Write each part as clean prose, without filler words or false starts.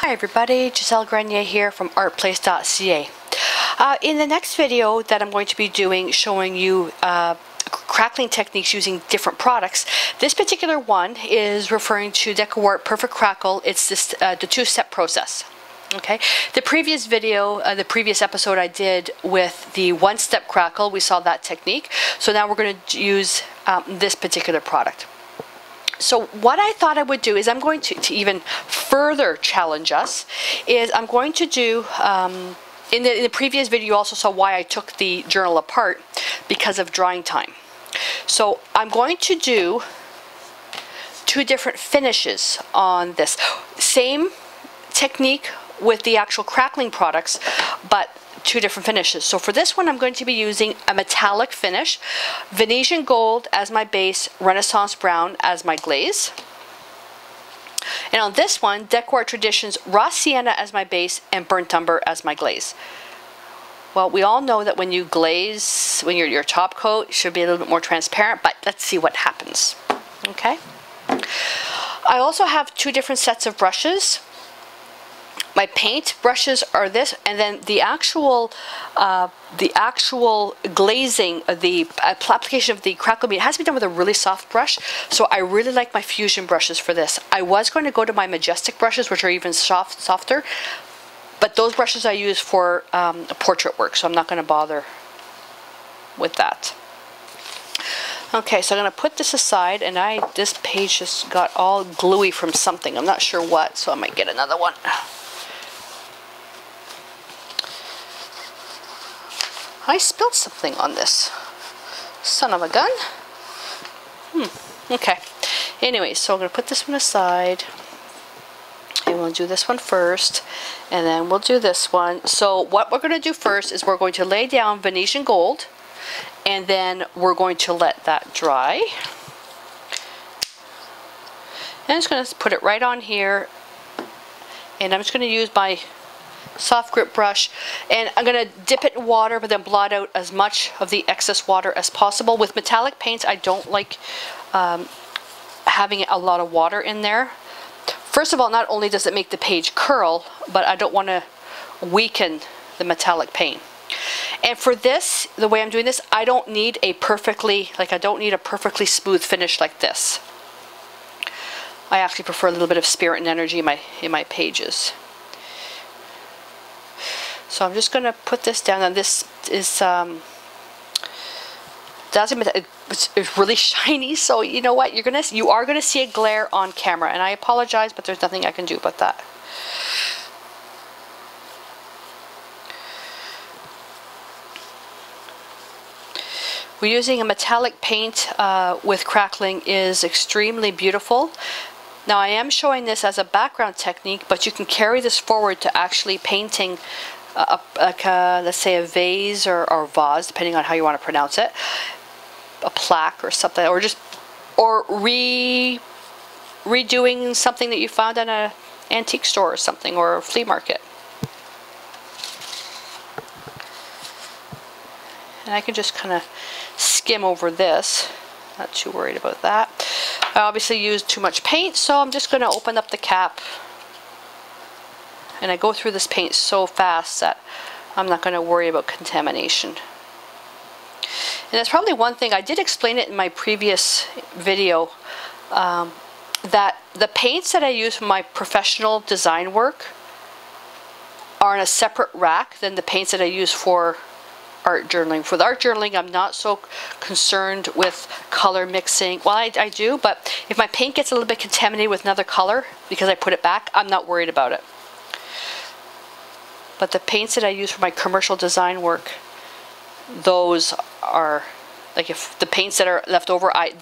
Hi everybody, Gisele Grenier here from artplace.ca. In the next video that I'm going to be doing, showing you crackling techniques using different products. This particular one is referring to DecoArt Perfect Crackle. It's this the two-step process. Okay, the previous video, the previous episode I did with the one-step crackle, we saw that technique. So now we're going to use this particular product. So what I thought I would do is I'm going to even further challenge us, is I'm going to do, in the previous video you also saw why I took the journal apart, because of drying time. So I'm going to do two different finishes on this. Same technique with the actual crackling products, but two different finishes. So for this one I'm going to be using a metallic finish, Venetian Gold as my base, Renaissance Brown as my glaze. And on this one, DecoArt Traditions Raw Sienna as my base and Burnt Umber as my glaze. Well, we all know that when you glaze, when your top coat should be a little bit more transparent, but let's see what happens. Okay. I also have two different sets of brushes. My paint brushes are this, and then the actual glazing, the application of the crackle bead has to be done with a really soft brush. So I really like my fusion brushes for this. I was going to go to my majestic brushes, which are even softer, but those brushes I use for portrait work, so I'm not going to bother with that. Okay, so I'm going to put this aside, and this page just got all gluey from something. I'm not sure what, so I might get another one. I spilled something on this. Son of a gun. Okay. Anyway, so I'm going to put this one aside. And we'll do this one first. And then we'll do this one. So what we're going to do first is we're going to lay down Venetian Gold. And then we're going to let that dry. And I'm just going to put it right on here. And I'm just going to use my soft grip brush, and I'm going to dip it in water but then blot out as much of the excess water as possible. With metallic paints I don't like having a lot of water in there. First of all, not only does it make the page curl, but I don't want to weaken the metallic paint. And for this, the way I'm doing this, I don't need a perfectly smooth finish like this. I actually prefer a little bit of spirit and energy in my pages. So I'm just going to put this down, and this is it's really shiny. So you know what, you are gonna see a glare on camera, and I apologize, but there's nothing I can do about that. We're using a metallic paint with crackling is extremely beautiful. Now I am showing this as a background technique, but you can carry this forward to actually painting let's say a vase or vase, depending on how you want to pronounce it, a plaque or something, or redoing something that you found at an antique store or something, or a flea market. And I can just kind of skim over this, not too worried about that. I obviously used too much paint, so I'm just going to open up the cap. And I go through this paint so fast that I'm not going to worry about contamination. And that's probably one thing, I did explain it in my previous video, that the paints that I use for my professional design work are in a separate rack than the paints that I use for art journaling. For the art journaling, I'm not so concerned with color mixing. Well, I do, but if my paint gets a little bit contaminated with another color because I put it back, I'm not worried about it. But the paints that I use for my commercial design work, those are, like, if the paints that are left over, I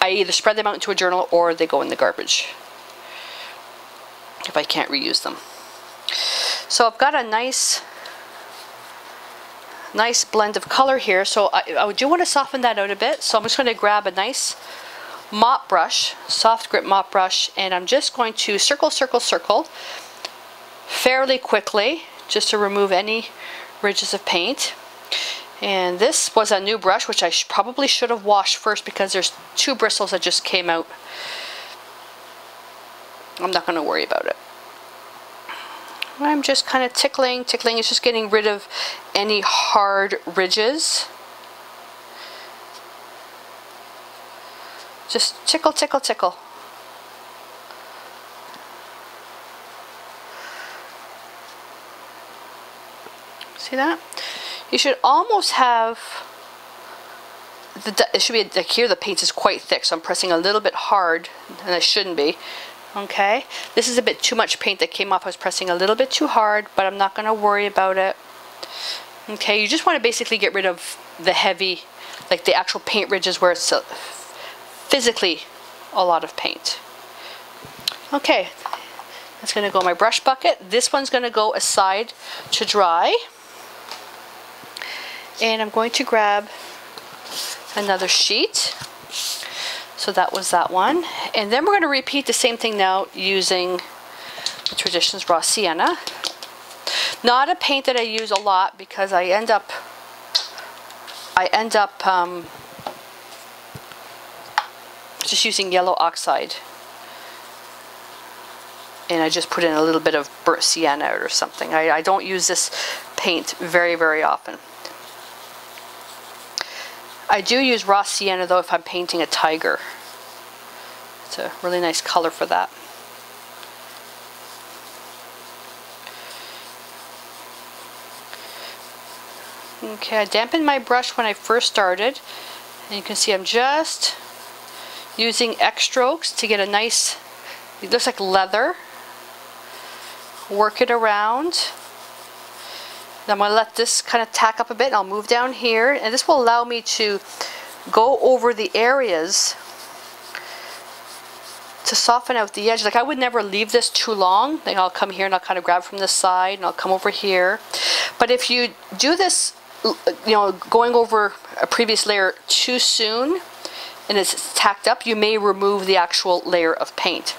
either spread them out into a journal or they go in the garbage if I can't reuse them. So I've got a nice blend of color here. So I do want to soften that out a bit. So I'm just going to grab a nice mop brush, soft grip mop brush, and I'm just going to circle, circle, circle fairly quickly, just to remove any ridges of paint. And this was a new brush, which I probably should have washed first, because there's two bristles that just came out. I'm not going to worry about it. I'm just kind of tickling. Tickling is just getting rid of any hard ridges. Just tickle, tickle, tickle. See that? You should almost have, it should be like here the paint is quite thick, so I'm pressing a little bit hard, and I shouldn't be. Okay, this is a bit too much paint that came off. I was pressing a little bit too hard, but I'm not going to worry about it. Okay, you just want to basically get rid of the heavy, like the actual paint ridges where it's physically a lot of paint. Okay, that's going to go in my brush bucket. This one's going to go aside to dry. And I'm going to grab another sheet. So that was that one. And then we're going to repeat the same thing now using the Traditions Raw Sienna. Not a paint that I use a lot because I end up just using yellow oxide. And I just put in a little bit of burnt sienna or something. I don't use this paint very, very often. I do use raw sienna though if I'm painting a tiger. It's a really nice color for that. Okay, I dampened my brush when I first started. And you can see I'm just using X strokes to get a nice, it looks like leather. Work it around. Then I'm going to let this kind of tack up a bit, and I'll move down here, and this will allow me to go over the areas to soften out the edge. Like I would never leave this too long. Like I'll come here and I'll kind of grab from this side and I'll come over here. But if you do this, you know, going over a previous layer too soon and it's tacked up, you may remove the actual layer of paint.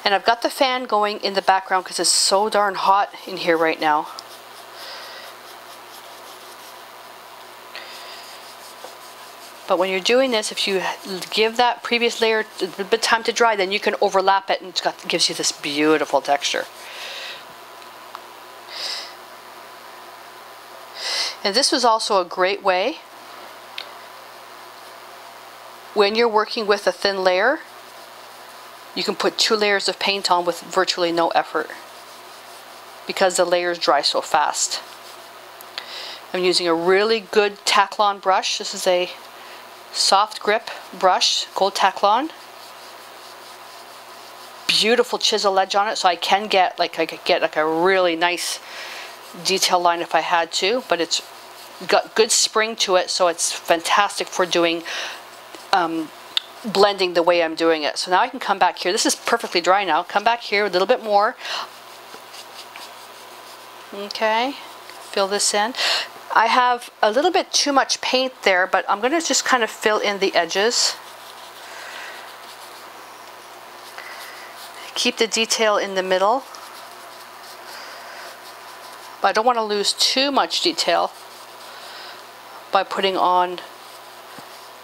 And I've got the fan going in the background because it's so darn hot in here right now. But when you're doing this, if you give that previous layer a bit of time to dry, then you can overlap it and it gives you this beautiful texture. And this was also a great way when you're working with a thin layer. You can put 2 layers of paint on with virtually no effort because the layers dry so fast. I'm using a really good Taklon brush. This is a soft grip brush, gold Taklon. Beautiful chisel edge on it, so I could get like a really nice detail line if I had to, but it's got good spring to it, so it's fantastic for doing blending the way I'm doing it. So now I can come back here. This is perfectly dry now. Come back here a little bit more. Okay, fill this in. I have a little bit too much paint there, but I'm going to just kind of fill in the edges. Keep the detail in the middle. But I don't want to lose too much detail by putting on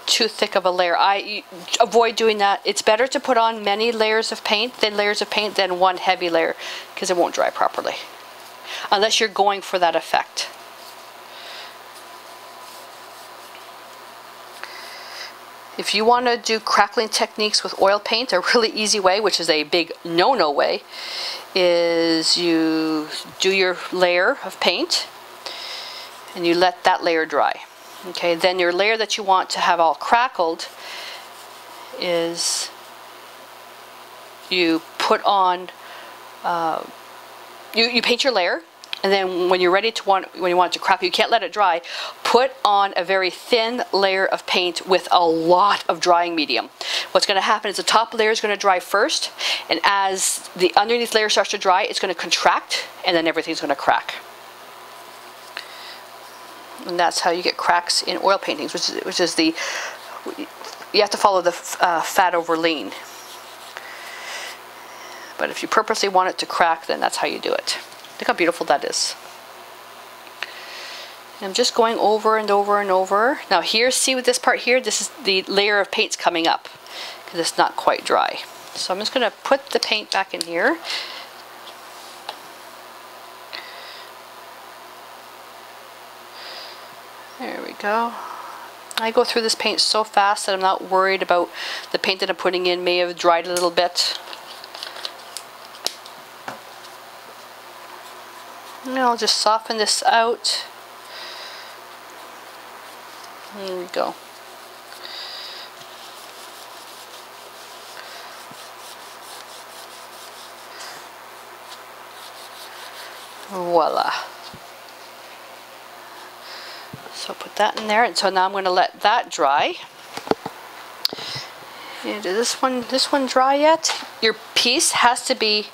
too thick of a layer. I avoid doing that. It's better to put on many layers of paint, thin layers of paint, than one heavy layer because it won't dry properly unless you're going for that effect. If you want to do crackling techniques with oil paint, a really easy way, which is a big no-no way, is you do your layer of paint and you let that layer dry. Okay, then your layer that you want to have all crackled is you put on, you paint your layer, and then when you're ready to when you want it to crackle, you can't let it dry, put on a very thin layer of paint with a lot of drying medium. What's going to happen is the top layer is going to dry first, and as the underneath layer starts to dry, it's going to contract, and then everything's going to crack. And that's how you get cracks in oil paintings, which is the, you have to follow the fat over lean. But if you purposely want it to crack, then that's how you do it. Look how beautiful that is. And I'm just going over and over and over. Now here, see with this part here, this is the layer of paint's coming up because it's not quite dry. So I'm just going to put the paint back in here. There we go. I go through this paint so fast that I'm not worried about the paint that I'm putting in may have dried a little bit. And I'll just soften this out. There we go. Voila. So put that in there, and so now I'm going to let that dry. And is this one dry yet? Your piece has to be,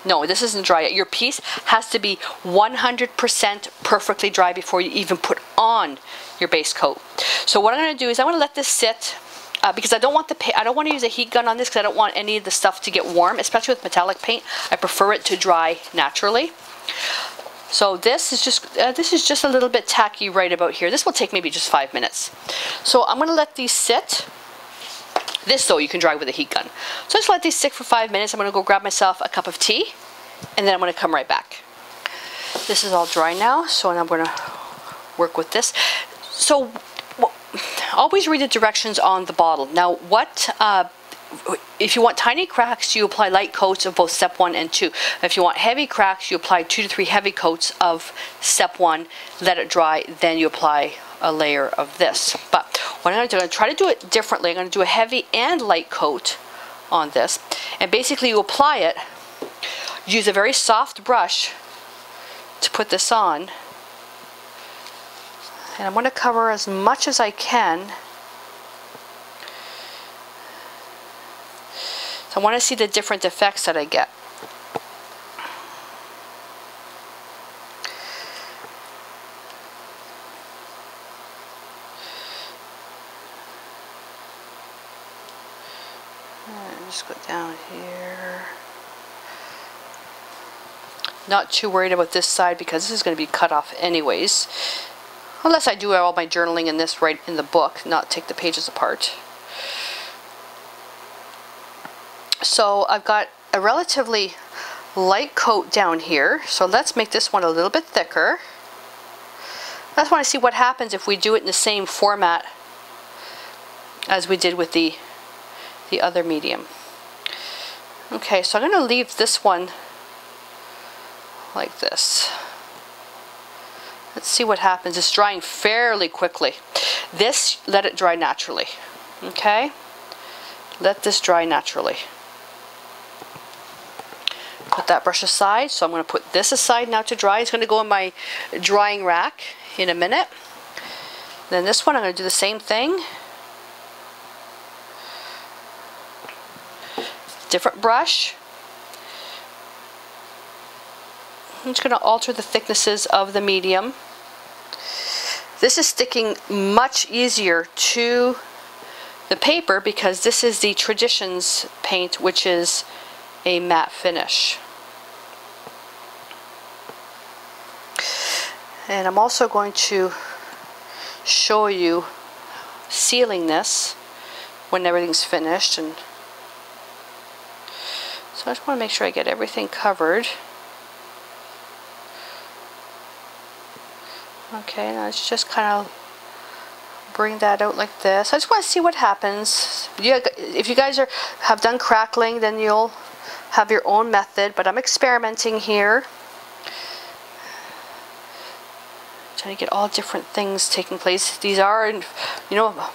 no, this isn't dry yet. Your piece has to be 100% perfectly dry before you even put on your base coat. So what I'm going to do is I'm going to let this sit because I don't want to use a heat gun on this because I don't want any of the stuff to get warm, especially with metallic paint. I prefer it to dry naturally. So this is just a little bit tacky right about here. This will take maybe just 5 minutes. So I'm going to let these sit. This though you can dry with a heat gun. So just let these sit for 5 minutes. I'm going to go grab myself a cup of tea, and then I'm going to come right back. This is all dry now, so I'm going to work with this. So always read the directions on the bottle. Now if you want tiny cracks, you apply light coats of both step 1 and 2. If you want heavy cracks, you apply 2 to 3 heavy coats of step 1, let it dry, then you apply a layer of this. But what I'm going to do, I'm going to try to do it differently. I'm going to do a heavy and light coat on this. And basically you apply it, use a very soft brush to put this on. And I'm going to cover as much as I can. So I want to see the different effects that I get. And just go down here. Not too worried about this side because this is going to be cut off anyways. Unless I do all my journaling in this right in the book, not take the pages apart. So I've got a relatively light coat down here. So let's make this one a little bit thicker. I just want to see what happens if we do it in the same format as we did with the other medium. Okay, so I'm going to leave this one like this. Let's see what happens. It's drying fairly quickly. This, let it dry naturally. Okay? Let this dry naturally. Put that brush aside. So I'm going to put this aside now to dry. It's going to go in my drying rack in a minute. Then this one I'm going to do the same thing. Different brush. I'm just going to alter the thicknesses of the medium. This is sticking much easier to the paper because this is the Traditions paint, which is a matte finish. And I'm also going to show you sealing this when everything's finished. And so I just want to make sure I get everything covered. Okay, now let's just kind of bring that out like this. I just want to see what happens. If you guys have done crackling, then you'll have your own method, but I'm experimenting here. Trying to get all different things taking place. These are,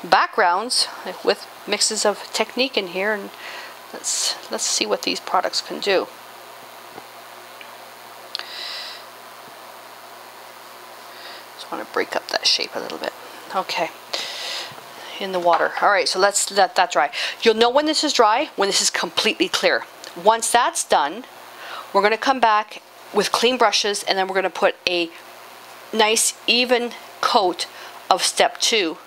backgrounds with mixes of technique in here, and let's see what these products can do. Want to break up that shape a little bit. Okay, in the water. All right, so let's let that dry. You'll know when this is dry, when this is completely clear. Once that's done, we're going to come back with clean brushes, and then we're going to put a nice even coat of step 2,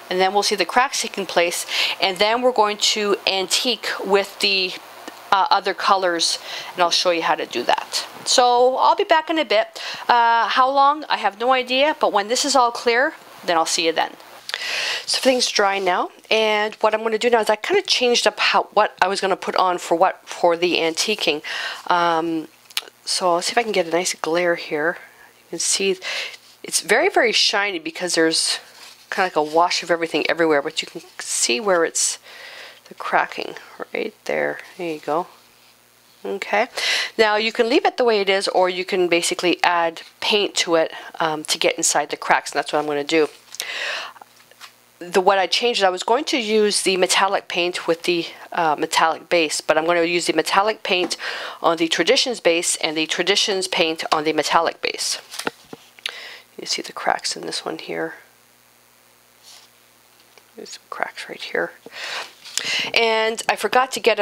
and then we'll see the cracks taking place, and then we're going to antique with the other colors, and I'll show you how to do that. So I'll be back in a bit. How long? I have no idea, but when this is all clear, then I'll see you then. So everything's dry now, and what I'm going to do now is I kind of changed up what I was going to put on for the antiquing. So I'll see if I can get a nice glare here. You can see It's very, very shiny because there's kind of like a wash of everything everywhere, but you can see where it's the cracking right there. There you go. Okay, now you can leave it the way it is, or you can basically add paint to it to get inside the cracks, and that's what I'm going to do. What I changed, I was going to use the metallic paint with the metallic base, but I'm going to use the metallic paint on the Traditions base and the Traditions paint on the metallic base. You see the cracks in this one here. There's some cracks right here. And I forgot to get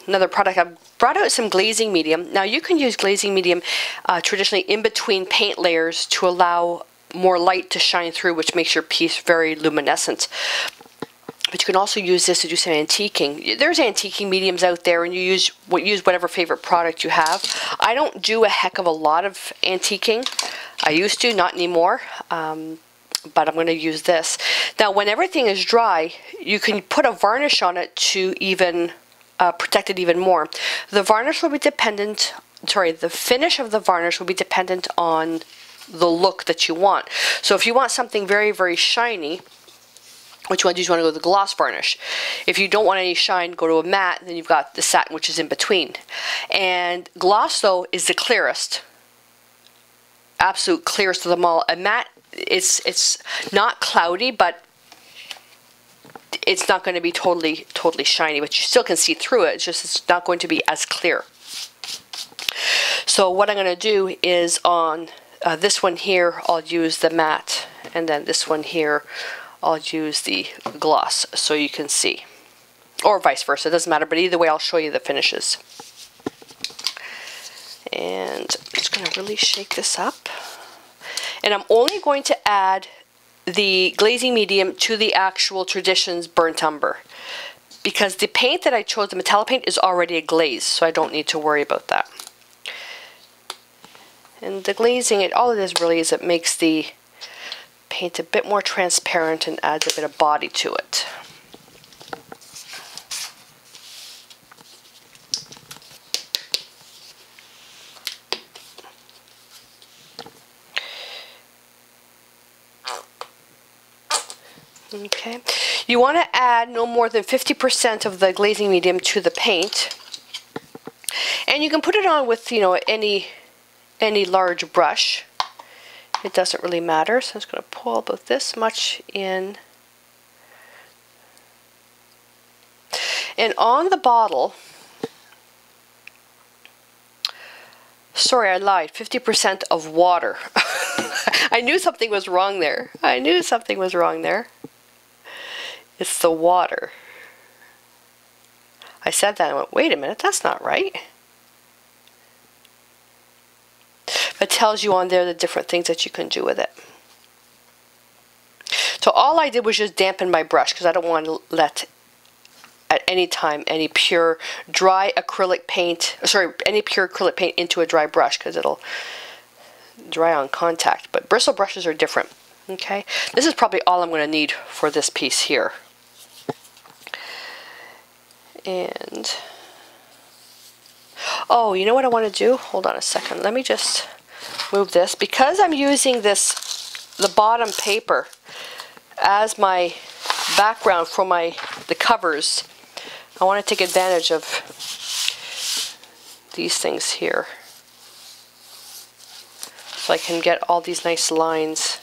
another product. I brought out some glazing medium. Now you can use glazing medium traditionally in between paint layers to allow more light to shine through, which makes your piece very luminescent. But you can also use this to do some antiquing. There's antiquing mediums out there, and you use whatever favorite product you have. I don't do a heck of a lot of antiquing. I used to, not anymore. But I'm going to use this. Now, when everything is dry, you can put a varnish on it to even protect it even more. The varnish will be dependent, the finish of the varnish will be dependent on the look that you want. So if you want something very, very shiny, what you want to do is you want to go with the gloss varnish. If you don't want any shine, go to a matte, then you've got the satin, which is in between. And gloss, though, is the clearest. Absolute clearest of them all. A matte, it's not cloudy, but it's not going to be totally shiny, but you still can see through it. It's just it's not going to be as clear. So what I'm going to do is on this one here, I'll use the matte, and then this one here, I'll use the gloss, so you can see. Or vice versa, it doesn't matter, but either way I'll show you the finishes. And I'm just going to really shake this up. And I'm only going to add the glazing medium to the actual Traditions burnt umber, because the paint that I chose, the metallic paint, is already a glaze, so I don't need to worry about that. And the glazing, all it is really is it makes the paint a bit more transparent and adds a bit of body to it. Okay, you want to add no more than 50% of the glazing medium to the paint, and you can put it on with, you know, any large brush. It doesn't really matter. So I'm just going to pull about this much in, and on the bottle, sorry, I lied, 50% of water. I knew something was wrong there. I knew something was wrong there. It's the water. I said that and I went, wait a minute, that's not right. It tells you on there the different things that you can do with it. So all I did was just dampen my brush, because I don't want to let at any time any pure dry acrylic paint, any pure acrylic paint into a dry brush, because it'll dry on contact. But bristle brushes are different. Okay, this is probably all I'm going to need for this piece here. And oh, you know what I want to do? Hold on a second. Let me just move this, because I'm using the bottom paper as my background for the covers. I want to take advantage of these things here, so I can get all these nice lines.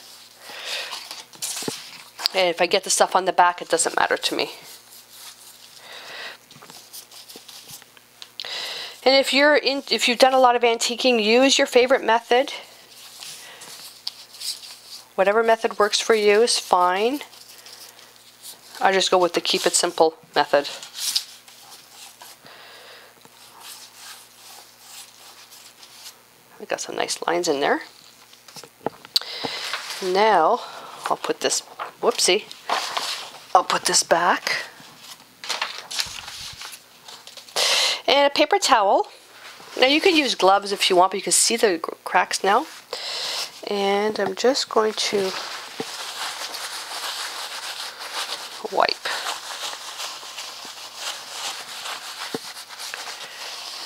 And if I get the stuff on the back, it doesn't matter to me. And if you've done a lot of antiquing, use your favorite method. Whatever method works for you is fine. I just go with the keep it simple method. We got some nice lines in there. Now I'll put this, whoopsie, I'll put this back. And a paper towel. Now you can use gloves if you want, but you can see the cracks now. And I'm just going to wipe.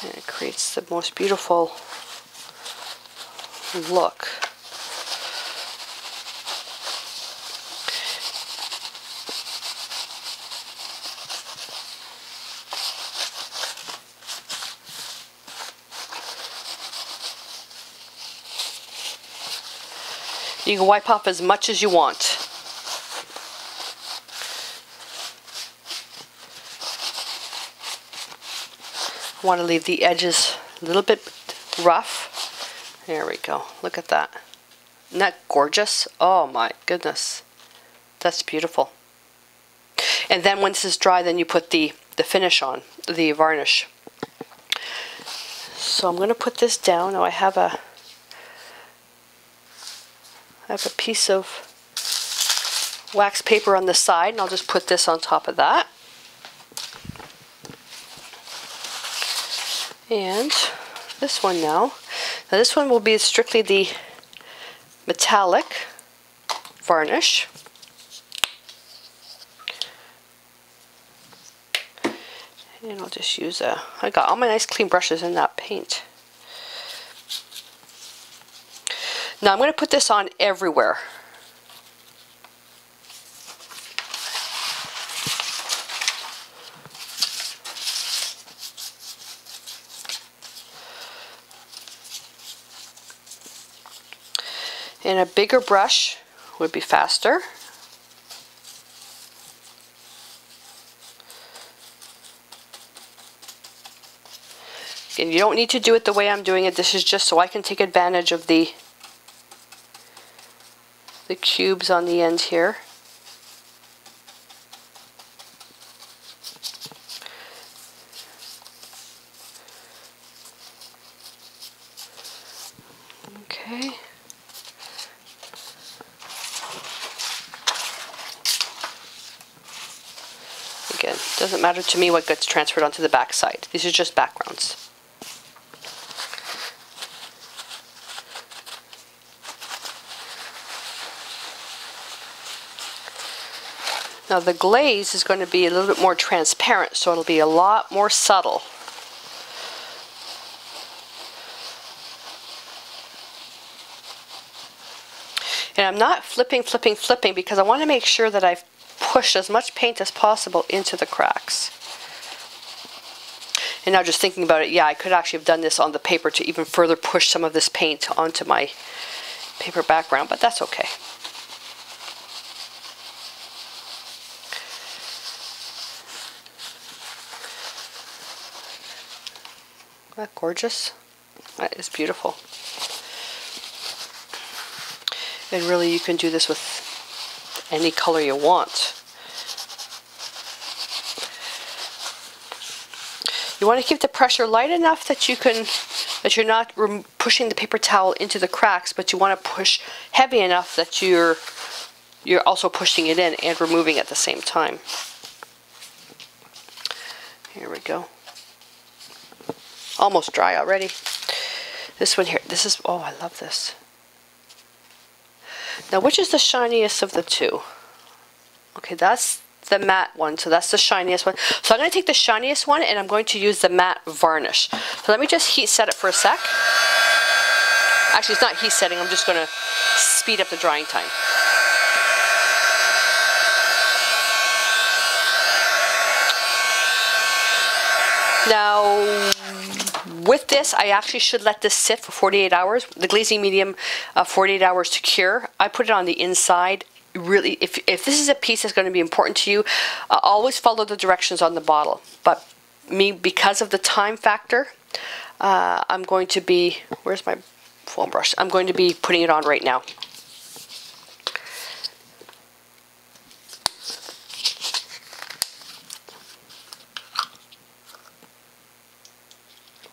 And it creates the most beautiful look. You can wipe off as much as you want. I want to leave the edges a little bit rough. There we go. Look at that. Isn't that gorgeous? Oh my goodness. That's beautiful. And then once it's dry, then you put the finish on, the varnish. So I'm going to put this down. Now I have a piece of wax paper on the side, and I'll just put this on top of that. And this one now this one will be strictly the metallic varnish. And I'll just use I got all my nice clean brushes in that paint. Now I'm going to put this on everywhere. And a bigger brush would be faster. And you don't need to do it the way I'm doing it. This is just so I can take advantage of the cubes on the end here. Okay. Again, doesn't matter to me what gets transferred onto the back side. These are just backgrounds. Now the glaze is going to be a little bit more transparent, so it'll be a lot more subtle. And I'm not flipping because I want to make sure that I've pushed as much paint as possible into the cracks. And now just thinking about it, yeah, I could actually have done this on the paper to even further push some of this paint onto my paper background, but that's okay. Isn't that gorgeous? That is beautiful. And really you can do this with any color you want. You want to keep the pressure light enough that you're not pushing the paper towel into the cracks, but you want to push heavy enough that you're also pushing it in and removing at the same time. Here we go. Almost dry already. This one here, this is, oh, I love this. Now, which is the shiniest of the two? Okay, that's the matte one, so that's the shiniest one. So I'm going to take the shiniest one and I'm going to use the matte varnish. So let me just heat set it for a sec. Actually, it's not heat setting, I'm just going to speed up the drying time. Now, with this, I actually should let this sit for 48 hours. The glazing medium, 48 hours to cure. I put it on the inside. Really, if this is a piece that's going to be important to you, always follow the directions on the bottle. But me, because of the time factor, I'm going to be, where's my foam brush? I'm going to be putting it on right now.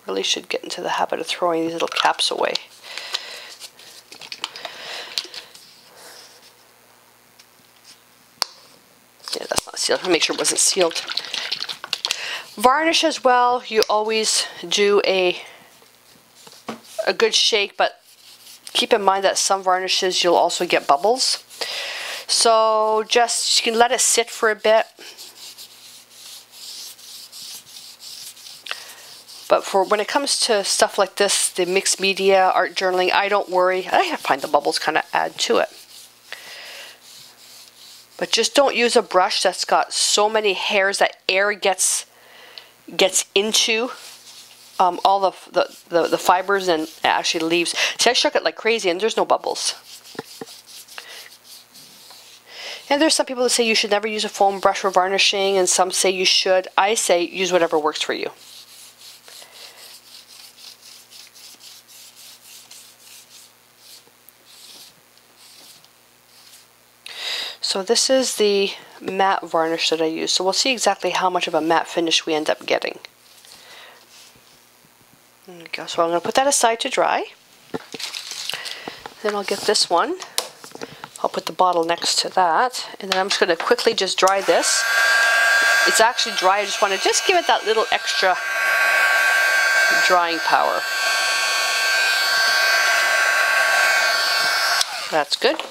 Really should get into the habit of throwing these little caps away. Yeah, that's not sealed. I'll make sure it wasn't sealed. Varnish as well, you always do a good shake, but keep in mind that some varnishes you'll also get bubbles. So just, you can let it sit for a bit. But for when it comes to stuff like this, the mixed media, art journaling, I don't worry. I find the bubbles kind of add to it. But just don't use a brush that's got so many hairs that air gets into all the fibers and actually leaves. See, I shook it like crazy and there's no bubbles. And there's some people that say you should never use a foam brush for varnishing, and some say you should. I say use whatever works for you. So this is the matte varnish that I use. So we'll see exactly how much of a matte finish we end up getting. There we go. So I'm going to put that aside to dry. Then I'll get this one. I'll put the bottle next to that. And then I'm just going to quickly just dry this. It's actually dry. I just want to just give it that little extra drying power. That's good.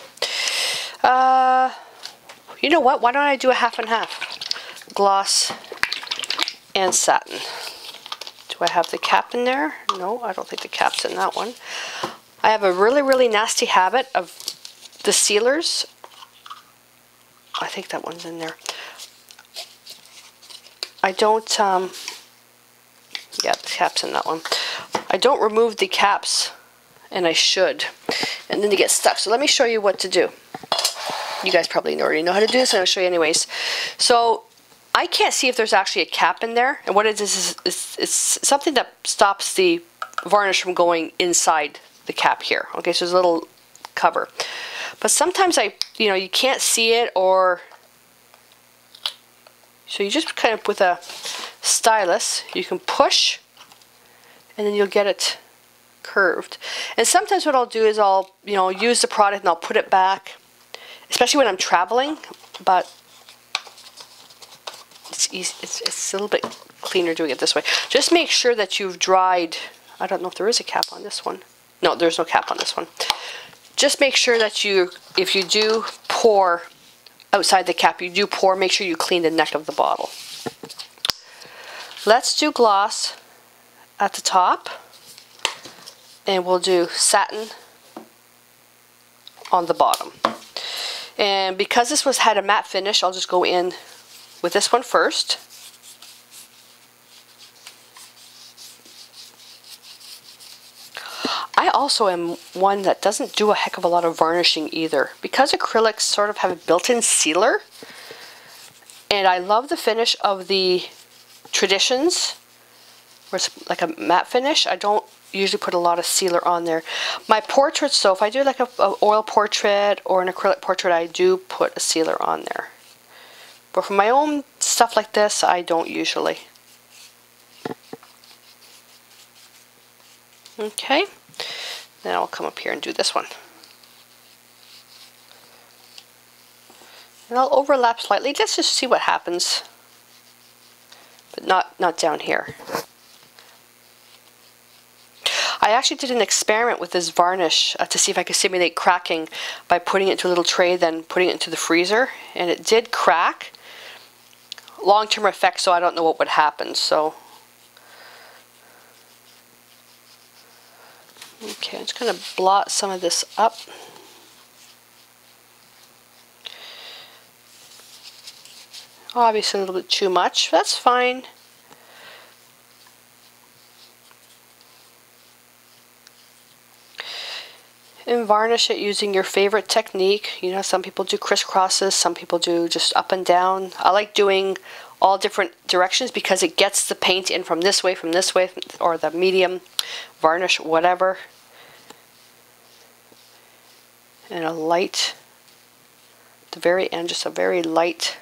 You know what? Why don't I do a half and half? Gloss and satin. Do I have the cap in there? No, I don't think the cap's in that one. I have a really, really nasty habit of the sealers. I think that one's in there. I don't, yeah, the cap's in that one. I don't remove the caps, and I should. And then they get stuck. So let me show you what to do. You guys probably already know how to do this, and I'll show you anyways. So I can't see if there's actually a cap in there, and what it is it's something that stops the varnish from going inside the cap here. Okay, so there's a little cover. But sometimes you can't see it, or so you just kind of with a stylus you can push, and then you'll get it curved. And sometimes what I'll do is I'll use the product and I'll put it back, especially when I'm traveling, but it's easy. It's a little bit cleaner doing it this way. Just make sure that you've dried. I don't know if there is a cap on this one. No, there's no cap on this one. Just make sure that if you do pour outside the cap, you do pour, make sure you clean the neck of the bottle. Let's do gloss at the top, and we'll do satin on the bottom. And because this had a matte finish, I'll just go in with this one first. I also am one that doesn't do a heck of a lot of varnishing either, because acrylics sort of have a built-in sealer, and I love the finish of the Traditions, where it's like a matte finish. I don't usually put a lot of sealer on there. My portraits, though, if I do like a oil portrait or an acrylic portrait, I do put a sealer on there. But for my own stuff like this, I don't usually. Okay, then I'll come up here and do this one. And I'll overlap slightly. Let's just see what happens. But not down here. I actually did an experiment with this varnish to see if I could simulate cracking by putting it into a little tray, then putting it into the freezer, and it did crack. Long-term effect, so I don't know what would happen. So, okay, I'm just going to blot some of this up. Obviously a little bit too much. That's fine. And varnish it using your favorite technique. You know, some people do crisscrosses, some people do just up and down. I like doing all different directions because it gets the paint in from this way, or the medium varnish, whatever. And a light, at the very end, just a very light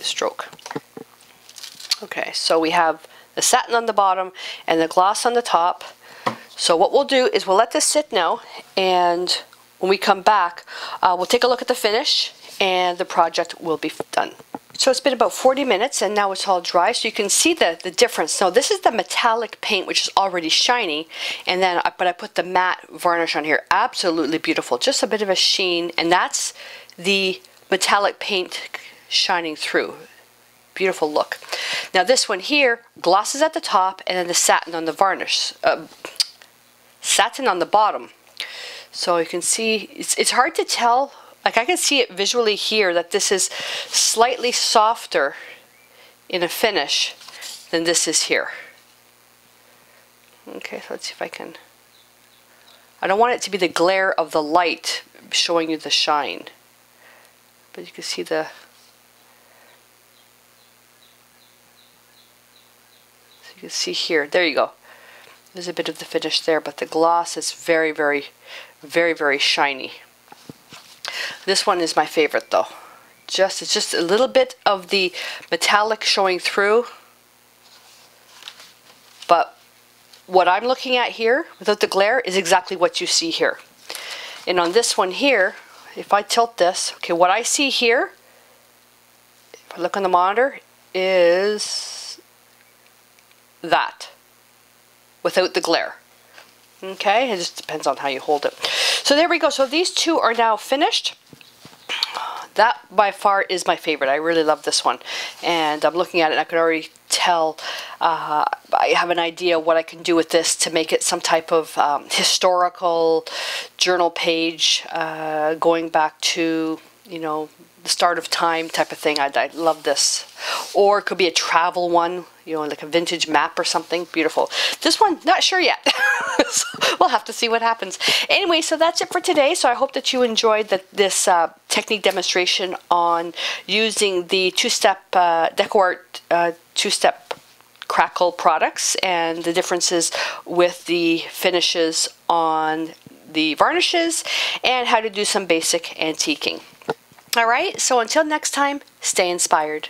stroke. Okay, so we have the satin on the bottom and the gloss on the top. So what we'll do is we'll let this sit now, and when we come back, we'll take a look at the finish, and the project will be done. So it's been about 40 minutes, and now it's all dry, so you can see the difference. Now this is the metallic paint, which is already shiny, and then but I put the matte varnish on here. Absolutely beautiful, just a bit of a sheen, and that's the metallic paint shining through. Beautiful look. Now this one here, gloss is at the top, and then the satin on the varnish. Satin on the bottom. So you can see, it's hard to tell. Like, I can see it visually here that this is slightly softer in a finish than this is here. Okay, so let's see if I can. I don't want it to be the glare of the light showing you the shine. But you can see the... So you can see here. There you go. There's a bit of the finish there, but the gloss is very, very, very, very shiny. This one is my favorite though. It's just a little bit of the metallic showing through. But what I'm looking at here, without the glare, is exactly what you see here. And on this one here, if I tilt this, okay, what I see here, if I look on the monitor, is that, without the glare. Okay, it just depends on how you hold it. So there we go. So these two are now finished. That by far is my favorite. I really love this one. And I'm looking at it and I can already tell, I have an idea what I can do with this to make it some type of historical journal page, going back to, you know, the start of time type of thing. I love this. Or it could be a travel one, you know, like a vintage map or something. Beautiful. This one, not sure yet. So we'll have to see what happens. Anyway, so that's it for today. So I hope that you enjoyed this technique demonstration on using the two-step DecoArt two-step crackle products and the differences with the finishes on the varnishes and how to do some basic antiquing. All right, so until next time, stay inspired.